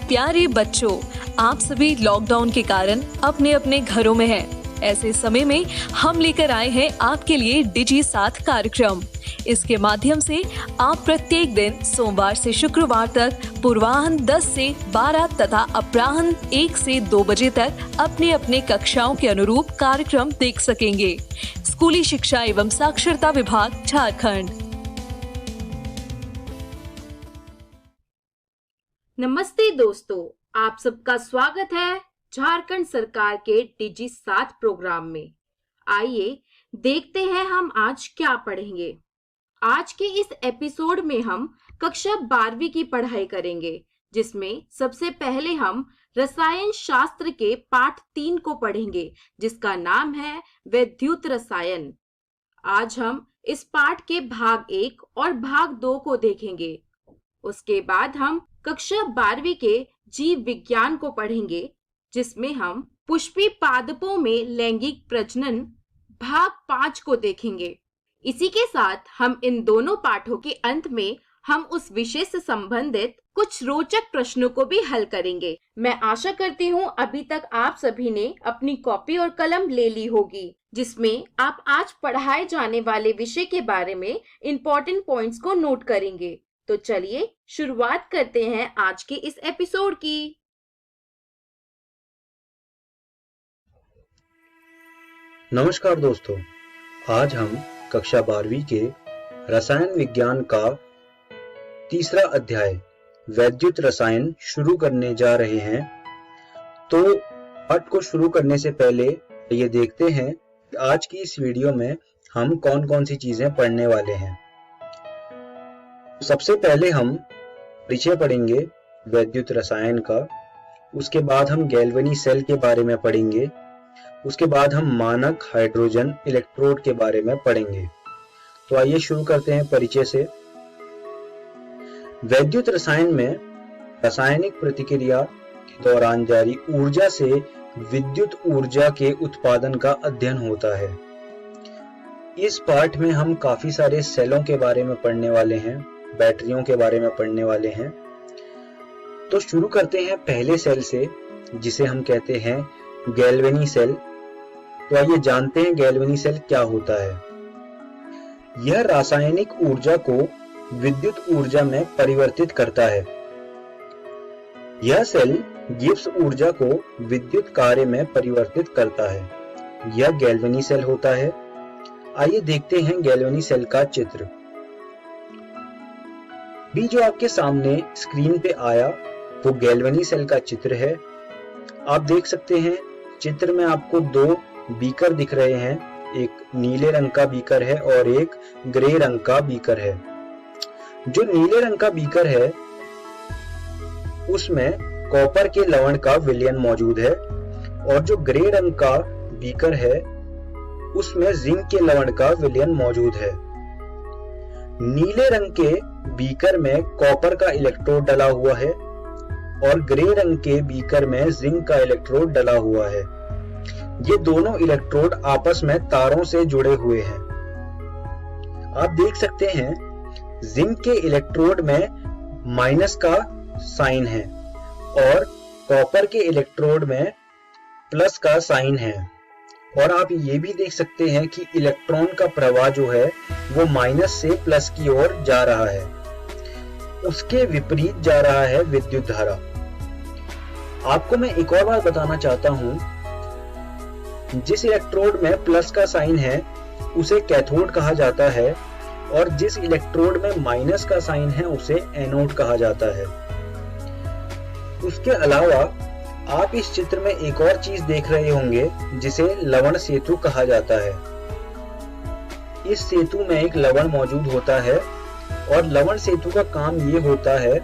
प्यारे बच्चों, आप सभी लॉकडाउन के कारण अपने अपने घरों में हैं। ऐसे समय में हम लेकर आए हैं आपके लिए डिजी साथ कार्यक्रम। इसके माध्यम से आप प्रत्येक दिन सोमवार से शुक्रवार तक पूर्वाह्न 10 से 12 तथा अपराह्न 1 से 2 बजे तक अपने अपने कक्षाओं के अनुरूप कार्यक्रम देख सकेंगे। स्कूली शिक्षा एवं साक्षरता विभाग, झारखंड। नमस्ते दोस्तों, आप सबका स्वागत है झारखंड सरकार के डिजी साथ प्रोग्राम में। आइए देखते हैं हम आज क्या पढ़ेंगे। आज के इस एपिसोड में हम कक्षा 12वीं की पढ़ाई करेंगे, जिसमें सबसे पहले हम रसायन शास्त्र के पाठ 3 को पढ़ेंगे, जिसका नाम है वैद्युत रसायन। आज हम इस पाठ के भाग 1 और भाग 2 को देखेंगे। उसके बाद हम कक्षा 12वीं के जीव विज्ञान को पढ़ेंगे, जिसमें हम पुष्पी पादपों में लैंगिक प्रजनन भाग 5 को देखेंगे। इसी के साथ हम इन दोनों पाठों के अंत में हम उस विषय से संबंधित कुछ रोचक प्रश्नों को भी हल करेंगे। मैं आशा करती हूँ अभी तक आप सभी ने अपनी कॉपी और कलम ले ली होगी, जिसमें आप आज पढ़ाए जाने वाले विषय के बारे में इम्पोर्टेंट पॉइंट्स को नोट करेंगे। तो चलिए शुरुआत करते हैं आज के इस एपिसोड की। नमस्कार दोस्तों, आज हम कक्षा 12वीं के रसायन विज्ञान का तीसरा अध्याय वैद्युत रसायन शुरू करने जा रहे हैं। तो पाठ को शुरू करने से पहले ये देखते हैं कि आज की इस वीडियो में हम कौन कौन सी चीजें पढ़ने वाले हैं। सबसे पहले हम परिचय पढ़ेंगे वैद्युत रसायन का। उसके बाद हम गैल्वेनी सेल के बारे में पढ़ेंगे। उसके बाद हम मानक हाइड्रोजन इलेक्ट्रोड के बारे में पढ़ेंगे। तो आइए शुरू करते हैं परिचय से। वैद्युत रसायन में रासायनिक प्रतिक्रिया के दौरान जारी ऊर्जा से विद्युत ऊर्जा के उत्पादन का अध्ययन होता है। इस पाठ में हम काफी सारे सेलों के बारे में पढ़ने वाले हैं, बैटरियों के बारे में पढ़ने वाले हैं। तो शुरू करते हैं पहले सेल से, जिसे हम कहते हैं गैल्वेनी सेल। तो आइए जानते हैं गैल्वेनी सेल क्या होता है। यह रासायनिक ऊर्जा को विद्युत ऊर्जा में परिवर्तित करता है। यह सेल गिब्स ऊर्जा को विद्युत कार्य में परिवर्तित करता है। यह गैल्वेनी सेल होता है। आइए देखते हैं गैल्वेनी सेल का चित्र। भी जो आपके सामने स्क्रीन पे आया वो गैल्वेनी सेल का चित्र है। आप देख सकते हैं चित्र में आपको 2 बीकर दिख रहे हैं। एक नीले रंग का बीकर है और एक ग्रे रंग का बीकर है। जो नीले रंग का बीकर है उसमें कॉपर के लवण का विलयन मौजूद है और जो ग्रे रंग का बीकर है उसमें जिंक के लवण का विलयन मौजूद है। नीले रंग के बीकर में कॉपर का इलेक्ट्रोड डला हुआ है और ग्रे रंग के बीकर में जिंक का इलेक्ट्रोड डला हुआ है। ये दोनों इलेक्ट्रोड आपस में तारों से जुड़े हुए हैं। आप देख सकते हैं जिंक के इलेक्ट्रोड में माइनस का साइन है और कॉपर के इलेक्ट्रोड में प्लस का साइन है। और आप ये भी देख सकते हैं कि इलेक्ट्रॉन का प्रवाह जो है वो माइनस से प्लस की ओर जा रहा है। उसके विपरीत जा रहा है विद्युत धारा। आपको मैं एक और बात बताना चाहता हूं, जिस इलेक्ट्रोड में प्लस का साइन है उसे कैथोड कहा जाता है और जिस इलेक्ट्रोड में माइनस का साइन है उसे एनोड कहा जाता है। उसके अलावा आप इस चित्र में एक और चीज देख रहे होंगे जिसे लवण सेतु कहा जाता है। इस सेतु में एक लवण मौजूद होता है और लवण सेतु का काम ये होता है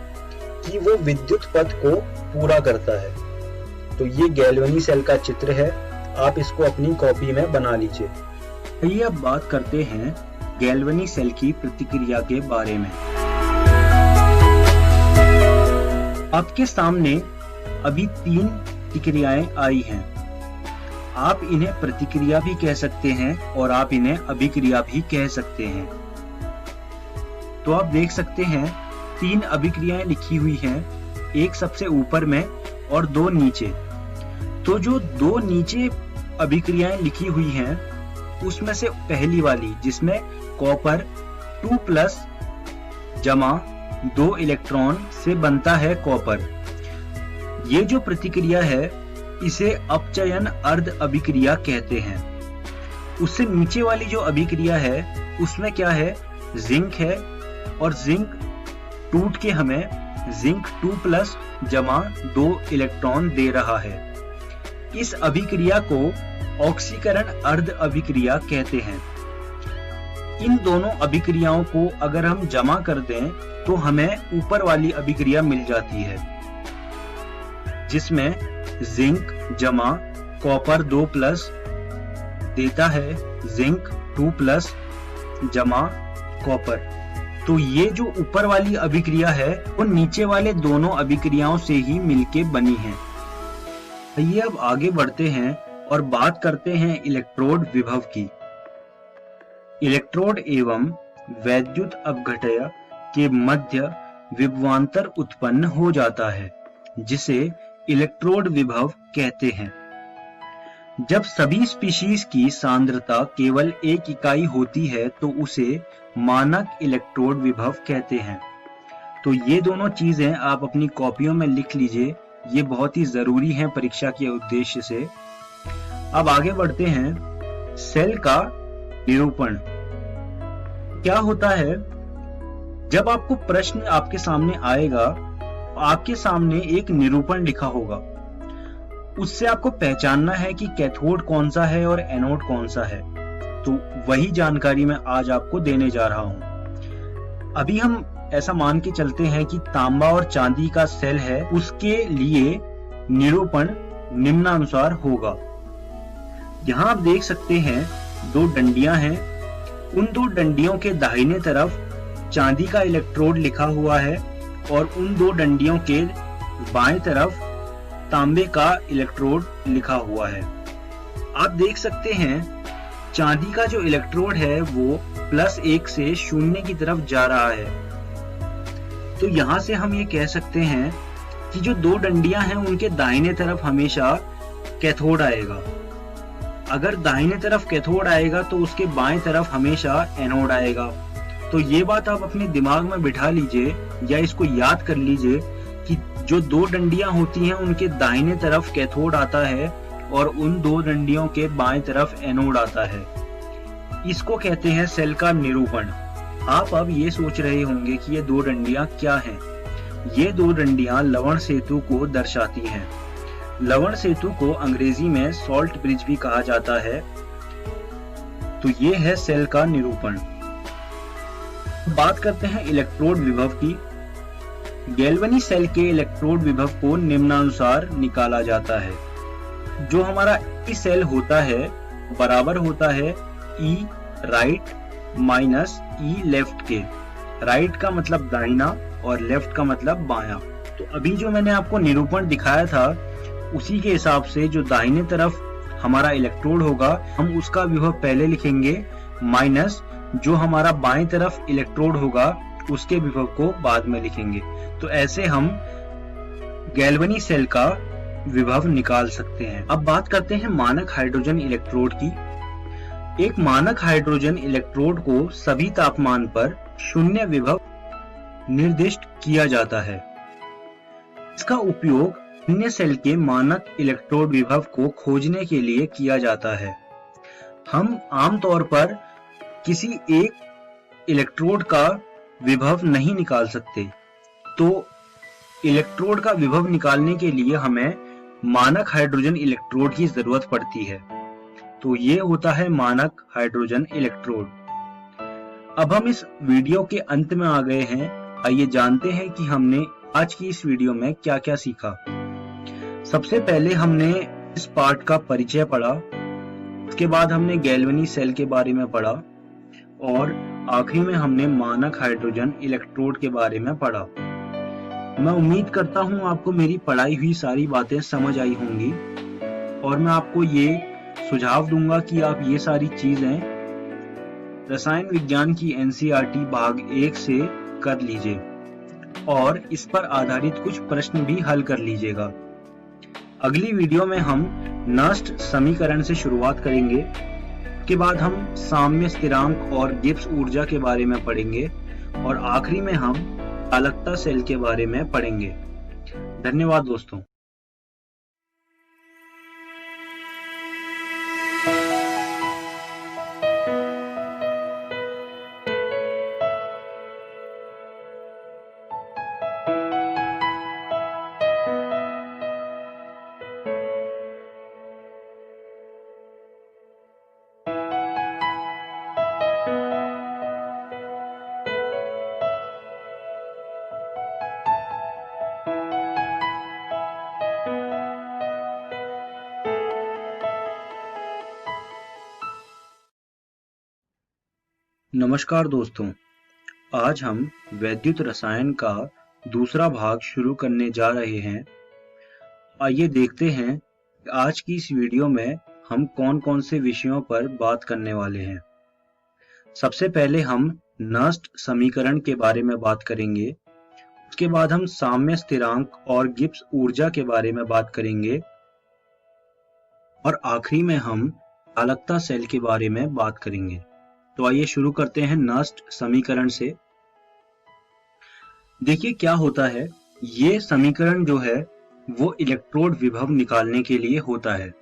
कि वो विद्युत पथ को पूरा करता है। तो ये गैल्वेनी सेल का चित्र है। आप इसको अपनी कॉपी में बना लीजिए। आइए अब बात करते हैं गैल्वेनी सेल की प्रतिक्रिया के बारे में। आपके सामने अभी 3 प्रतिक्रियाएं आई हैं। आप इन्हें प्रतिक्रिया भी कह सकते हैं और आप इन्हें अभिक्रिया भी कह सकते हैं। तो आप देख सकते हैं 3 अभिक्रियाएं लिखी हुई हैं। एक सबसे ऊपर में और 2 नीचे। तो जो 2 नीचे अभिक्रियाएं लिखी हुई हैं उसमें से पहली वाली जिसमें कॉपर 2+ जमा 2 इलेक्ट्रॉन से बनता है कॉपर, ये जो प्रतिक्रिया है इसे अपचयन अर्ध अभिक्रिया कहते हैं। उससे नीचे वाली जो अभिक्रिया है उसमें क्या है, जिंक है और जिंक टूट के हमें जिंक 2+ जमा 2 इलेक्ट्रॉन दे रहा है। इस अभिक्रिया को ऑक्सीकरण अर्ध अभिक्रिया कहते हैं। इन दोनों अभिक्रियाओं को अगर हम जमा कर दें तो हमें ऊपर वाली अभिक्रिया मिल जाती है जिसमें जिंक जमा कॉपर 2+ देता है जिंक 2+ जमा कॉपर। तो ये जो ऊपर वाली अभिक्रिया है वो नीचे वाले दोनों अभिक्रियाओं से ही मिलके बनी है। आइए अब आगे बढ़ते हैं और बात करते हैं इलेक्ट्रोड विभव की। इलेक्ट्रोड एवं वैद्युत अपघटय के मध्य विभवांतर उत्पन्न हो जाता है जिसे इलेक्ट्रोड विभव कहते हैं। जब सभी स्पीशीज की सांद्रता केवल 1 इकाई होती है तो उसे मानक इलेक्ट्रोड विभव कहते हैं। तो ये दोनों चीजें आप अपनी कॉपियों में लिख लीजिए, ये बहुत ही जरूरी हैं परीक्षा के उद्देश्य से। अब आगे बढ़ते हैं। सेल का निरूपण क्या होता है? जब आपको प्रश्न आपके सामने आएगा, आपके सामने एक निरूपण लिखा होगा, उससे आपको पहचानना है कि कैथोड कौन सा है और एनोड कौन सा है। तो वही जानकारी मैं आज आपको देने जा रहा हूं। अभी हम ऐसा मान के चलते हैं कि तांबा और चांदी का सेल है, उसके लिए निरूपण निम्नानुसार होगा। यहाँ आप देख सकते हैं 2 डंडियां हैं, उन 2 डंडियों के दाहिने तरफ चांदी का इलेक्ट्रोड लिखा हुआ है और उन 2 डंडियों के बाएं तरफ तांबे का इलेक्ट्रोड लिखा हुआ है। आप देख सकते हैं चांदी का जो इलेक्ट्रोड है वो +1 से 0 की तरफ जा रहा है। तो यहां से हम ये कह सकते हैं कि जो 2 डंडियां हैं उनके दाहिने तरफ हमेशा कैथोड आएगा। अगर दाहिने तरफ कैथोड आएगा तो उसके बाएं तरफ हमेशा एनोड आएगा। तो ये बात आप अपने दिमाग में बिठा लीजिए या इसको याद कर लीजिए कि जो 2 डंडियां होती हैं उनके दाहिने तरफ कैथोड आता है और उन 2 डंडियों के बाएं तरफ एनोड आता है। इसको कहते हैं सेल का निरूपण। आप अब ये सोच रहे होंगे कि ये 2 डंडियां क्या हैं? ये 2 डंडियां लवण सेतु को दर्शाती हैं। लवण सेतु को अंग्रेजी में सॉल्ट ब्रिज भी कहा जाता है। तो ये है सेल का निरूपण। बात करते हैं इलेक्ट्रोड विभव की। गैल्वनी सेल के इलेक्ट्रोड विभव को निम्नानुसार निकाला जाता है। जो हमारा ई सेल होता है बराबर होता है ई राइट माइनस ई लेफ्ट के। राइट का मतलब दाहिना और लेफ्ट का मतलब बायां। तो अभी जो मैंने आपको निरूपण दिखाया था उसी के हिसाब से जो दाहिने तरफ हमारा इलेक्ट्रोड होगा हम उसका विभव पहले लिखेंगे, माइनस जो हमारा बाएं तरफ इलेक्ट्रोड होगा उसके विभव को बाद में लिखेंगे। तो ऐसे हम गैल्वनी सेल का विभव निकाल सकते हैं। अब बात करते हैं मानक हाइड्रोजन इलेक्ट्रोड की। एक मानक हाइड्रोजन इलेक्ट्रोड को सभी तापमान पर 0 विभव निर्दिष्ट किया जाता है। इसका उपयोग अन्य सेल के मानक इलेक्ट्रोड विभव को खोजने के लिए किया जाता है। हम आमतौर पर किसी एक इलेक्ट्रोड का विभव नहीं निकाल सकते, तो इलेक्ट्रोड का विभव निकालने के लिए हमें मानक हाइड्रोजन इलेक्ट्रोड की जरूरत पड़ती है। तो ये होता है मानक हाइड्रोजन इलेक्ट्रोड। अब हम इस वीडियो के अंत में आ गए हैं। आइए जानते हैं कि हमने आज की इस वीडियो में क्या क्या सीखा। सबसे पहले हमने इस पार्ट का परिचय पढ़ा, उसके बाद हमने गैल्वनी सेल के बारे में पढ़ा और आखिरी में हमने मानक हाइड्रोजन इलेक्ट्रोड के बारे में पढ़ा। मैं उम्मीद करता हूं आपको मेरी पढ़ाई हुई सारी बातें समझ आई होंगी और मैं आपको ये सुझाव दूंगा कि आप ये सारी चीजें रसायन विज्ञान की NCERT भाग 1 से कर लीजिए। और इस पर आधारित कुछ प्रश्न भी हल कर लीजिएगा। अगली वीडियो में हम नस्ट समीकरण से शुरुआत करेंगे। उसके बाद हम साम्य स्थिरांक और गिब्स ऊर्जा के बारे में पढ़ेंगे और आखिरी में हम चालकता सेल के बारे में पढ़ेंगे। धन्यवाद दोस्तों। नमस्कार दोस्तों, आज हम वैद्युत रसायन का दूसरा भाग शुरू करने जा रहे हैं। आइए देखते हैं आज की इस वीडियो में हम कौन कौन से विषयों पर बात करने वाले हैं। सबसे पहले हम नस्ट समीकरण के बारे में बात करेंगे। उसके बाद हम साम्य स्थिरांक और गिब्स ऊर्जा के बारे में बात करेंगे और आखिरी में हम चालकता सेल के बारे में बात करेंगे। तो आइए शुरू करते हैं नस्ट समीकरण से। देखिए क्या होता है, ये समीकरण जो है वो इलेक्ट्रोड विभव निकालने के लिए होता है।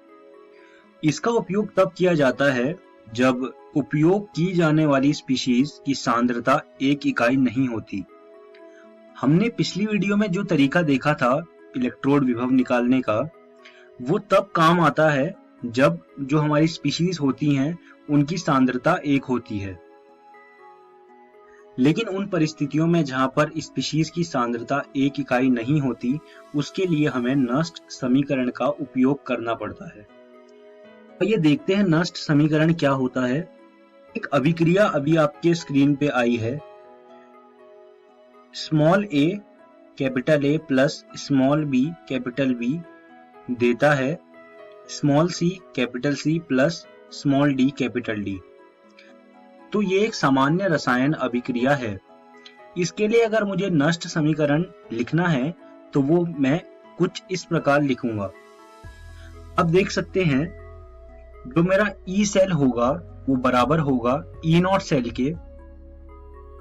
इसका उपयोग तब किया जाता है जब उपयोग की जाने वाली स्पीशीज की सांद्रता एक इकाई नहीं होती। हमने पिछली वीडियो में जो तरीका देखा था इलेक्ट्रोड विभव निकालने का, वो तब काम आता है जब जो हमारी स्पीशीज होती हैं उनकी सांद्रता एक होती है। लेकिन उन परिस्थितियों में जहां पर स्पीशीज की सांद्रता एक इकाई नहीं होती, उसके लिए हमें नस्ट समीकरण का उपयोग करना पड़ता है। तो ये देखते हैं नस्ट समीकरण क्या होता है। एक अभिक्रिया अभी आपके स्क्रीन पे आई है। Small A capital A plus small B capital B देता है small C capital C plus small D capital D. तो ये एक सामान्य रसायन अभिक्रिया है। इसके लिए अगर मुझे नस्ट समीकरण लिखना है तो वो मैं कुछ इस प्रकार लिखूंगा। अब देख सकते हैं जो मेरा ई सेल होगा वो बराबर होगा ई नॉट सेल के।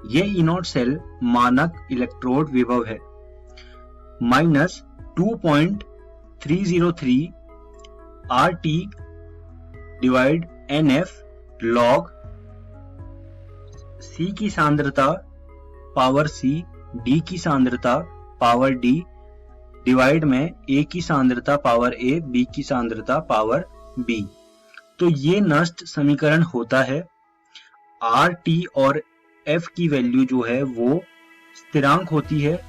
ये ई नॉट सेल मानक इलेक्ट्रोड विभव है minus 2.303 RT divide NF log C की सांद्रता पावर C, D की सांद्रता पावर D डिवाइड में A की सांद्रता पावर A, B की सांद्रता पावर B। तो ये नस्ट समीकरण होता है। RT और F की वैल्यू जो है वो स्थिरांक होती है,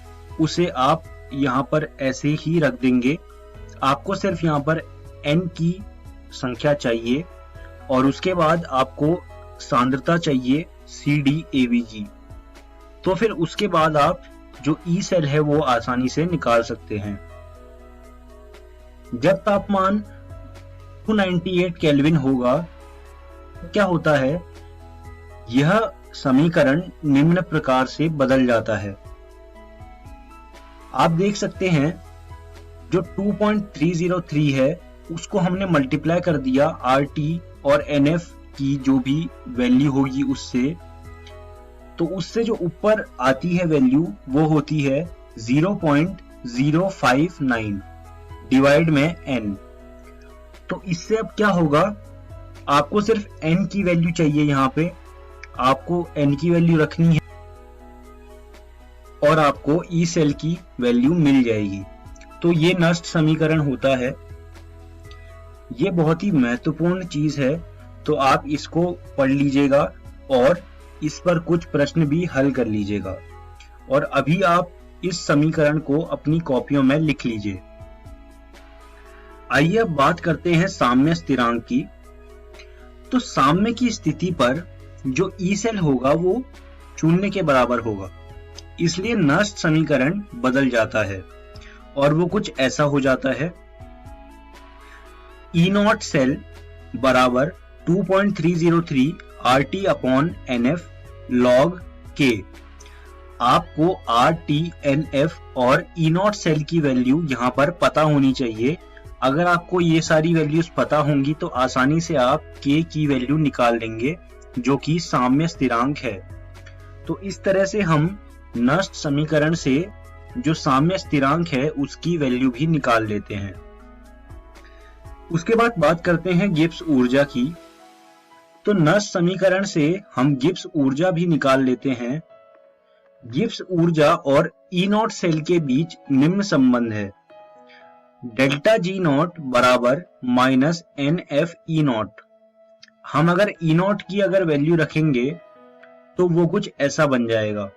उसे आप यहाँ पर ऐसे ही रख देंगे। आपको सिर्फ यहाँ पर N की संख्या चाहिए और उसके बाद आपको सांद्रता चाहिए CDAVG। तो फिर उसके बाद आप जो ई सेल है वो आसानी से निकाल सकते हैं। जब तापमान 298 केल्विन होगा क्या होता है, यह समीकरण निम्न प्रकार से बदल जाता है। आप देख सकते हैं जो 2.303 है उसको हमने मल्टीप्लाई कर दिया RT और NF की जो भी वैल्यू होगी उससे, तो उससे जो ऊपर आती है वैल्यू वो होती है 0.059 डिवाइड में N। तो इससे अब क्या होगा, आपको सिर्फ N की वैल्यू चाहिए। यहाँ पे आपको N की वैल्यू रखनी है और आपको ई सेल की वैल्यू मिल जाएगी। तो ये नस्ट समीकरण होता है। ये बहुत ही महत्वपूर्ण चीज है, तो आप इसको पढ़ लीजिएगा और इस पर कुछ प्रश्न भी हल कर लीजिएगा। और अभी आप इस समीकरण को अपनी कॉपियों में लिख लीजिए। आइए अब बात करते हैं साम्य स्थिरांक की। तो साम्य की स्थिति पर जो ई सेल होगा वो 0 के बराबर होगा, इसलिए नस्ट समीकरण बदल जाता है और वो कुछ ऐसा हो जाता है। ई नॉट सेल बराबर 2.303 RT upon NF log K। आपको आर, टी, एन, एफ और ई नॉट सेल की वैल्यू यहाँ पर पता होनी चाहिए। अगर आपको ये सारी वैल्यूज पता होंगी तो आसानी से आप के की वैल्यू निकाल लेंगे, जो कि साम्य स्थिरांक है। तो इस तरह से हम नष्ट समीकरण से जो साम्य स्थिरांक है उसकी वैल्यू भी निकाल लेते हैं। उसके बाद बात करते हैं गिब्स ऊर्जा की। तो नष्ट समीकरण से हम गिब्स ऊर्जा भी निकाल लेते हैं। गिब्स ऊर्जा और ई नॉट सेल के बीच निम्न संबंध है, डेल्टा जी नॉट बराबर minus n F E naught. हम अगर ई नॉट की अगर वैल्यू रखेंगे तो वो कुछ ऐसा बन जाएगा।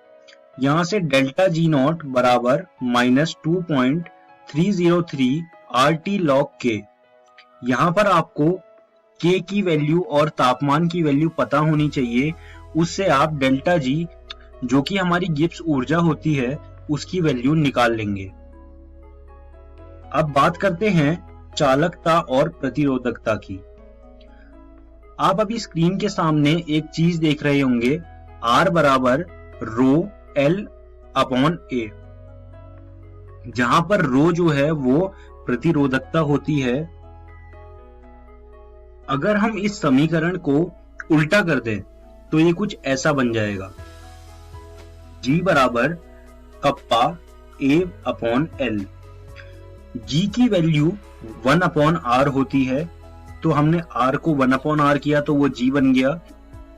यहां से डेल्टा जी नॉट बराबर माइनस 2.303 आर टी लॉग के। यहां पर आपको के की वैल्यू और तापमान की वैल्यू पता होनी चाहिए, उससे आप डेल्टा जी जो कि हमारी गिब्स ऊर्जा होती है उसकी वैल्यू निकाल लेंगे। अब बात करते हैं चालकता और प्रतिरोधकता की। आप अभी स्क्रीन के सामने एक चीज देख रहे होंगे, R बराबर रो एल अपॉन ए, जहां पर रो जो है वो प्रतिरोधकता होती है। अगर हम इस समीकरण को उल्टा कर दें तो ये कुछ ऐसा बन जाएगा, G बराबर kappa A upon L. G की वैल्यू 1 अपॉन R होती है, तो हमने R को 1 अपॉन R किया तो वो G बन गया,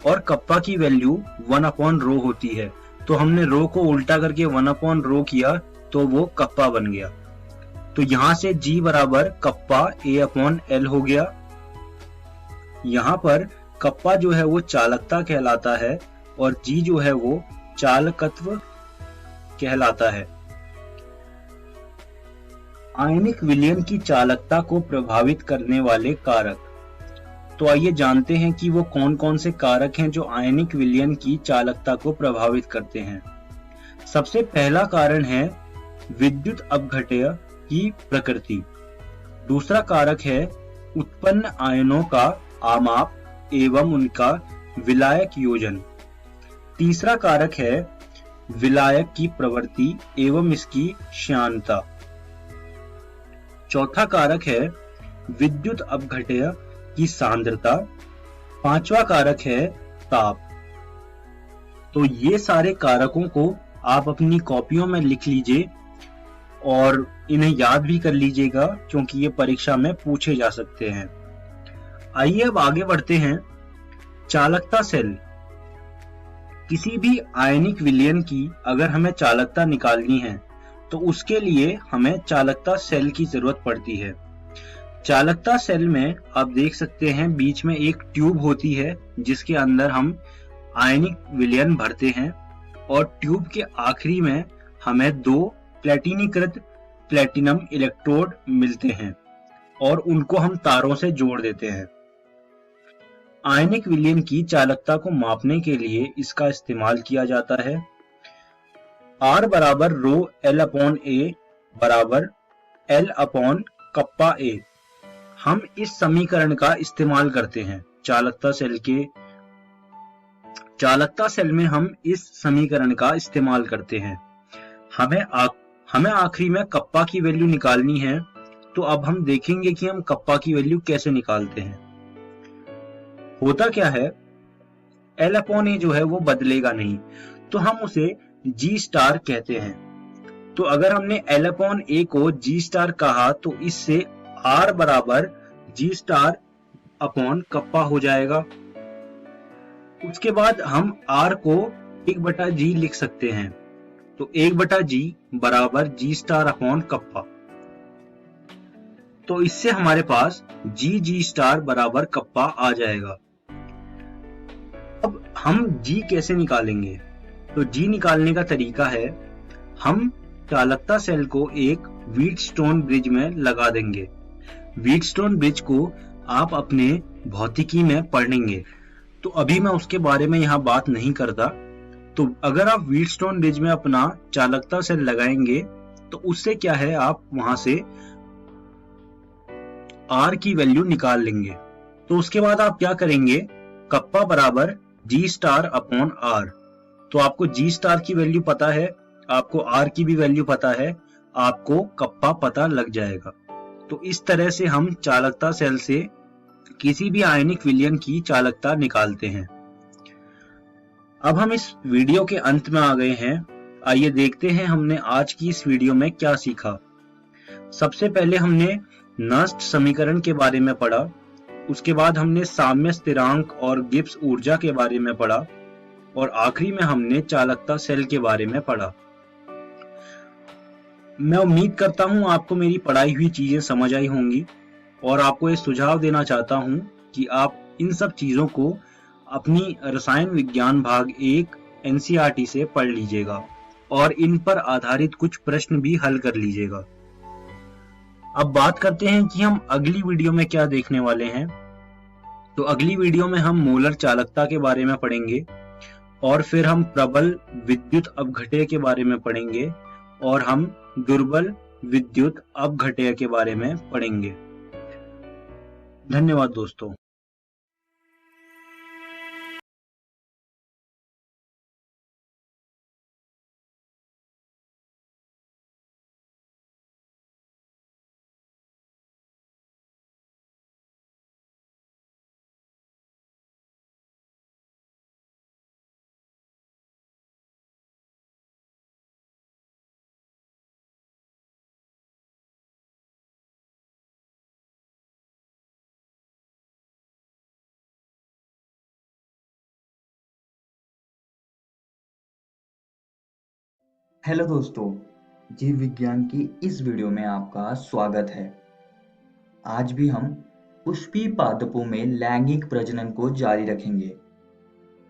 और कप्पा की वैल्यू 1 अपॉन रो होती है, तो हमने रो को उल्टा करके 1 अपॉन रो किया तो वो कप्पा बन गया। तो यहां से G बराबर कप्पा A अपॉन एल हो गया। यहां पर कप्पा जो है वो चालकता कहलाता है और G जो है वो चालकत्व कहलाता है। आयनिक विलयन की चालकता को प्रभावित करने वाले कारक। तो आइए जानते हैं कि वो कौन कौन से कारक हैं जो आयनिक विलयन की चालकता को प्रभावित करते हैं। सबसे पहला कारण है विद्युत अपघट्य की प्रकृति। दूसरा कारक है उत्पन्न आयनों का आमाप एवं उनका विलायक योजन। तीसरा कारक है विलायक की प्रवृत्ति एवं इसकी श्यानता। चौथा कारक है विद्युत अपघट्य की सांद्रता। पांचवा कारक है ताप। तो ये सारे कारकों को आप अपनी कॉपियों में लिख लीजिए और इन्हें याद भी कर लीजिएगा, क्योंकि ये परीक्षा में पूछे जा सकते हैं। आइए अब आगे बढ़ते हैं। चालकता सेल। किसी भी आयनिक विलयन की अगर हमें चालकता निकालनी है तो उसके लिए हमें चालकता सेल की जरूरत पड़ती है। चालकता सेल में आप देख सकते हैं बीच में एक ट्यूब होती है जिसके अंदर हम आयनिक विलयन भरते हैं, और ट्यूब के आखिरी में हमें 2 प्लेटिनीकृत प्लेटिनम इलेक्ट्रोड मिलते हैं और उनको हम तारों से जोड़ देते हैं। आयनिक विलयन की चालकता को मापने के लिए इसका इस्तेमाल किया जाता है। R बराबर रो L अपॉन A बराबर L अपॉन कप्पा A। हम इस समीकरण का इस्तेमाल करते हैं चालकता सेल में हम इस समीकरण का इस्तेमाल करते हैं। हमें आखिरी में कप्पा की वैल्यू निकालनी है, तो अब हम देखेंगे कि हम कप्पा की वैल्यू कैसे निकालते हैं। होता क्या है, L अपॉन A जो है वो बदलेगा नहीं, तो हम उसे G स्टार कहते हैं। तो अगर हमने L अपॉन A को G स्टार कहा तो इससे R बराबर G स्टार अपॉन कप्पा हो जाएगा। उसके बाद हम R को 1/G लिख सकते हैं, तो 1/G बराबर G स्टार अपॉन कप्पा। तो इससे हमारे पास G स्टार बराबर कप्पा आ जाएगा। अब हम G कैसे निकालेंगे? तो G निकालने का तरीका है, हम चालकता सेल को एक व्हीटस्टोन ब्रिज में लगा देंगे। व्हीटस्टोन ब्रिज को आप अपने भौतिकी में पढ़ेंगे, तो अभी मैं उसके बारे में यहाँ बात नहीं करता। तो अगर आप व्हीटस्टोन ब्रिज में अपना चालकता सेल लगाएंगे तो उससे क्या है, आप वहां से R की वैल्यू निकाल लेंगे। तो उसके बाद आप क्या करेंगे, कप्पा बराबर G स्टार अपॉन R। तो आपको जी स्टार की वैल्यू पता है, आपको आर की भी वैल्यू पता है, आपको कप्पा पता लग जाएगा। तो इस तरह से हम चालकता सेल से किसी भी आयनिक विलयन की चालकता निकालते हैं। अब हम इस वीडियो के अंत में आ गए हैं। आइए देखते हैं हमने आज की इस वीडियो में क्या सीखा। सबसे पहले हमने नस्ट समीकरण के बारे में पढ़ा, उसके बाद हमने साम्य स्थिरांक और गिब्स ऊर्जा के बारे में पढ़ा, और आखिरी में हमने चालकता सेल के बारे में पढ़ा। मैं उम्मीद करता हूं आपको मेरी पढ़ाई हुई चीजें समझ आई होंगी, और आपको ये सुझाव देना चाहता हूं कि आप इन सब चीजों को अपनी रसायन विज्ञान भाग 1 एनसीईआरटी से पढ़ लीजिएगा और इन पर आधारित कुछ प्रश्न भी हल कर लीजिएगा। अब बात करते हैं कि हम अगली वीडियो में क्या देखने वाले हैं। तो अगली वीडियो में हम मोलर चालकता के बारे में पढ़ेंगे, और फिर हम प्रबल विद्युत अपघट्य के बारे में पढ़ेंगे, और हम दुर्बल विद्युत अपघट्य के बारे में पढ़ेंगे। धन्यवाद दोस्तों। हेलो दोस्तों, जीव विज्ञान की इस वीडियो में आपका स्वागत है। आज भी हम पुष्पी पादपों में लैंगिक प्रजनन को जारी रखेंगे।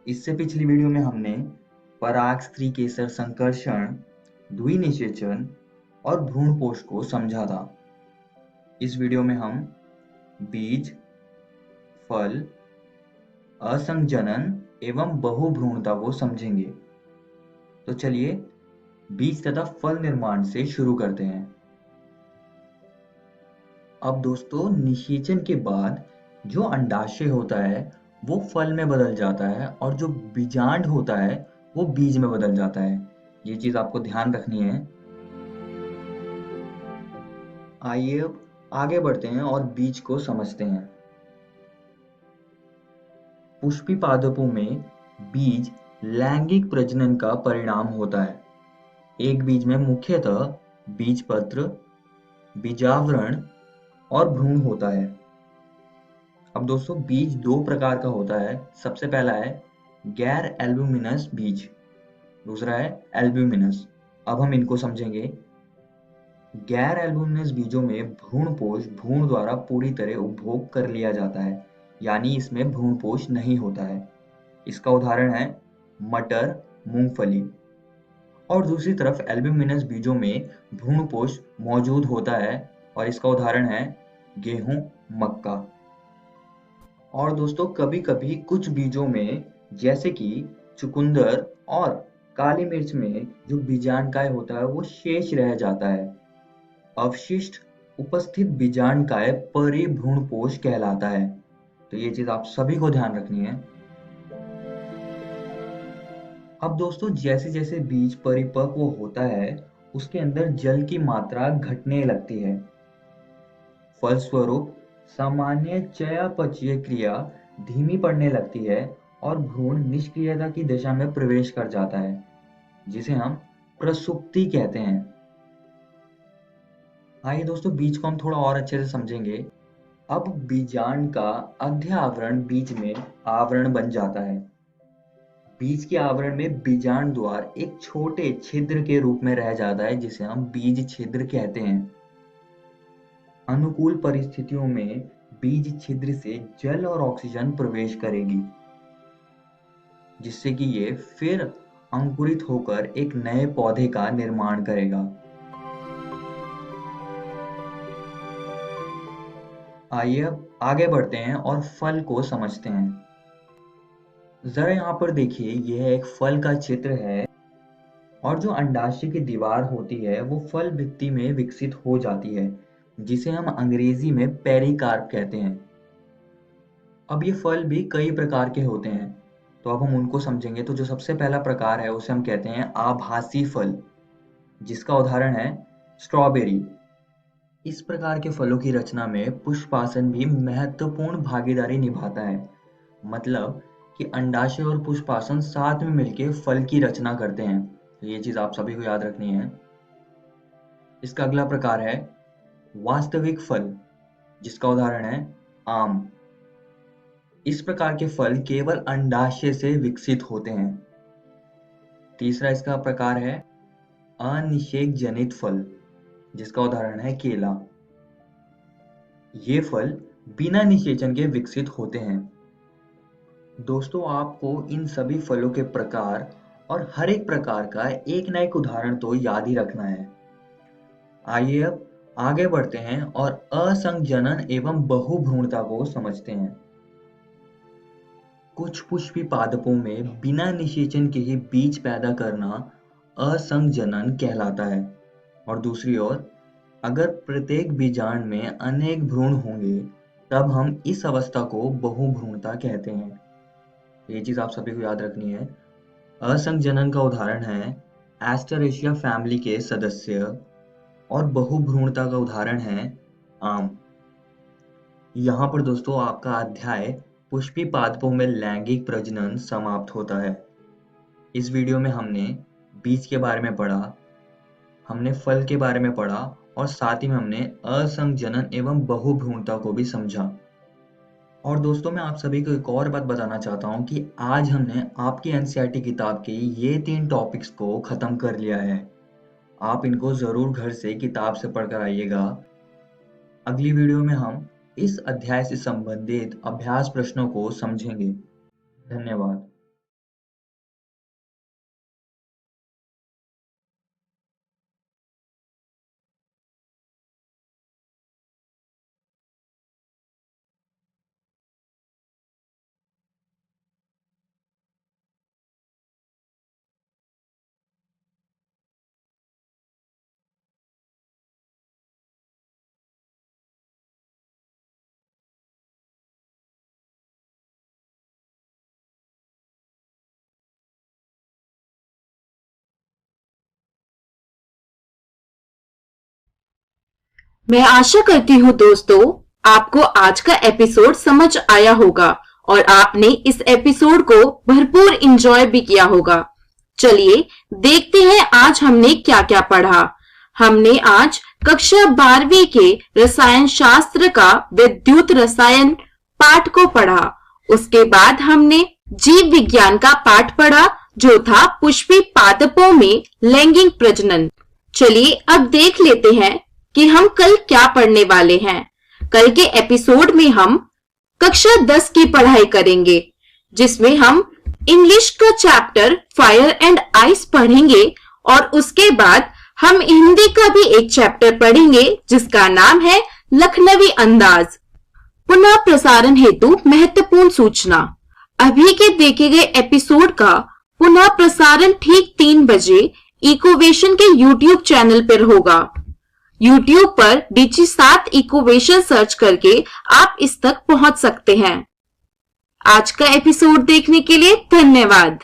इससे पिछली वीडियो में हमने पराग स्त्री केसर संकर्षण, द्विनिषेचन और भ्रूणपोष को समझा था। इस वीडियो में हम बीज, फल, असंजनन एवं बहुभ्रूणता को समझेंगे। तो चलिए बीज तथा फल निर्माण से शुरू करते हैं। अब दोस्तों, निषेचन के बाद जो अंडाशय होता है वो फल में बदल जाता है, और जो बीजांड होता है वो बीज में बदल जाता है। ये चीज आपको ध्यान रखनी है। आइए अब आगे बढ़ते हैं और बीज को समझते हैं। पुष्पी पादपों में बीज लैंगिक प्रजनन का परिणाम होता है। एक बीज में मुख्यतः बीजपत्र, बीजावरण और भ्रूण होता है। अब दोस्तों, बीज दो प्रकार का होता है। सबसे पहला है गैर एल्ब्यूमिनस बीज, दूसरा है एल्ब्यूमिनस। अब हम इनको समझेंगे। गैर एल्ब्यूमिनस बीजों में भ्रूणपोष भ्रूण द्वारा पूरी तरह उपभोग कर लिया जाता है, यानी इसमें भ्रूणपोष नहीं होता है। इसका उदाहरण है मटर, मूंगफली। और दूसरी तरफ एल्ब्यूमिनस बीजों में भ्रूणपोष मौजूद होता है, और इसका उदाहरण है गेहूं, मक्का। और दोस्तों, कभी कभी कुछ बीजों में जैसे कि चुकंदर और काली मिर्च में जो बीजांडकाय होता है वो शेष रह जाता है। अवशिष्ट उपस्थित बीजांडकाय परिभ्रूणपोष कहलाता है। तो ये चीज आप सभी को ध्यान रखनी है। अब दोस्तों, जैसे जैसे बीज परिपक्व होता है उसके अंदर जल की मात्रा घटने लगती है। फलस्वरूप सामान्य चयापचय क्रिया धीमी पड़ने लगती है और भ्रूण निष्क्रियता की दिशा में प्रवेश कर जाता है, जिसे हम प्रसुप्ति कहते हैं। आइए दोस्तों, बीज को हम थोड़ा और अच्छे से समझेंगे। अब बीजांड का अध्य आवरण बीज में आवरण बन जाता है। बीज के आवरण में बीजांड द्वार एक छोटे छिद्र के रूप में रह जाता है, जिसे हम बीज छिद्र कहते हैं। अनुकूल परिस्थितियों में बीज छिद्र से जल और ऑक्सीजन प्रवेश करेगी, जिससे कि ये फिर अंकुरित होकर एक नए पौधे का निर्माण करेगा। आइए अब आगे बढ़ते हैं और फल को समझते हैं। जरा यहाँ पर देखिए, यह एक फल का चित्र है, और जो अंडाशय की दीवार होती है वो फल भित्ति में विकसित हो जाती है, जिसे हम अंग्रेजी में पेरिकार्प कहते हैं। अब ये फल भी कई प्रकार के होते हैं। तो अब हम उनको समझेंगे। तो जो सबसे पहला प्रकार है उसे हम कहते हैं आभासी फल, जिसका उदाहरण है स्ट्रॉबेरी। इस प्रकार के फलों की रचना में पुष्पासन भी महत्वपूर्ण भागीदारी निभाता है। मतलब कि अंडाशय और पुष्पासन साथ में मिलकर फल की रचना करते हैं। तो ये चीज आप सभी को याद रखनी है। इसका अगला प्रकार है वास्तविक फल, जिसका उदाहरण है आम। इस प्रकार के फल केवल अंडाशय से विकसित होते हैं। तीसरा इसका प्रकार है अनिषेक जनित फल, जिसका उदाहरण है केला। ये फल बिना निषेचन के विकसित होते हैं। दोस्तों, आपको इन सभी फलों के प्रकार और हर एक प्रकार का एक ना एक उदाहरण तो याद ही रखना है। आइए अब आगे बढ़ते हैं और असंजनन एवं बहुभ्रूणता को समझते हैं। कुछ पुष्पी पादपों में बिना निषेचन के ही बीज पैदा करना असंजनन कहलाता है। और दूसरी ओर अगर प्रत्येक बीजांड में अनेक भ्रूण होंगे तब हम इस अवस्था को बहुभ्रूणता कहते हैं। ये चीज आप सभी को याद रखनी है। असंजनन का उदाहरण है एस्टरेशिया फैमिली के सदस्य और बहुभ्रूणता का उदाहरण है आम। यहाँ पर दोस्तों आपका अध्याय पुष्पी पादपों में लैंगिक प्रजनन समाप्त होता है। इस वीडियो में हमने बीज के बारे में पढ़ा, हमने फल के बारे में पढ़ा और साथ ही में हमने असंजनन एवं बहुभ्रूणता को भी समझा। और दोस्तों, मैं आप सभी को एक और बात बताना चाहता हूँ कि आज हमने आपकी एनसीईआरटी किताब के ये 3 टॉपिक्स को खत्म कर लिया है। आप इनको जरूर घर से किताब से पढ़कर आइएगा। अगली वीडियो में हम इस अध्याय से संबंधित अभ्यास प्रश्नों को समझेंगे। धन्यवाद। मैं आशा करती हूँ दोस्तों आपको आज का एपिसोड समझ आया होगा और आपने इस एपिसोड को भरपूर एंजॉय भी किया होगा। चलिए देखते हैं आज हमने क्या क्या पढ़ा। हमने आज कक्षा 12वीं के रसायन शास्त्र का विद्युत रसायन पाठ को पढ़ा। उसके बाद हमने जीव विज्ञान का पाठ पढ़ा जो था पुष्पी पादपों में लैंगिक प्रजनन। चलिए अब देख लेते हैं कि हम कल क्या पढ़ने वाले हैं। कल के एपिसोड में हम कक्षा 10 की पढ़ाई करेंगे, जिसमें हम इंग्लिश का चैप्टर फायर एंड आइस पढ़ेंगे और उसके बाद हम हिंदी का भी एक चैप्टर पढ़ेंगे जिसका नाम है लखनवी अंदाज। पुनः प्रसारण हेतु महत्वपूर्ण सूचना, अभी के देखे गए एपिसोड का पुनः प्रसारण ठीक 3 बजे इकोवेशन के YouTube चैनल पर होगा। YouTube पर DG7 इकोवेशन सर्च करके आप इस तक पहुंच सकते हैं। आज का एपिसोड देखने के लिए धन्यवाद।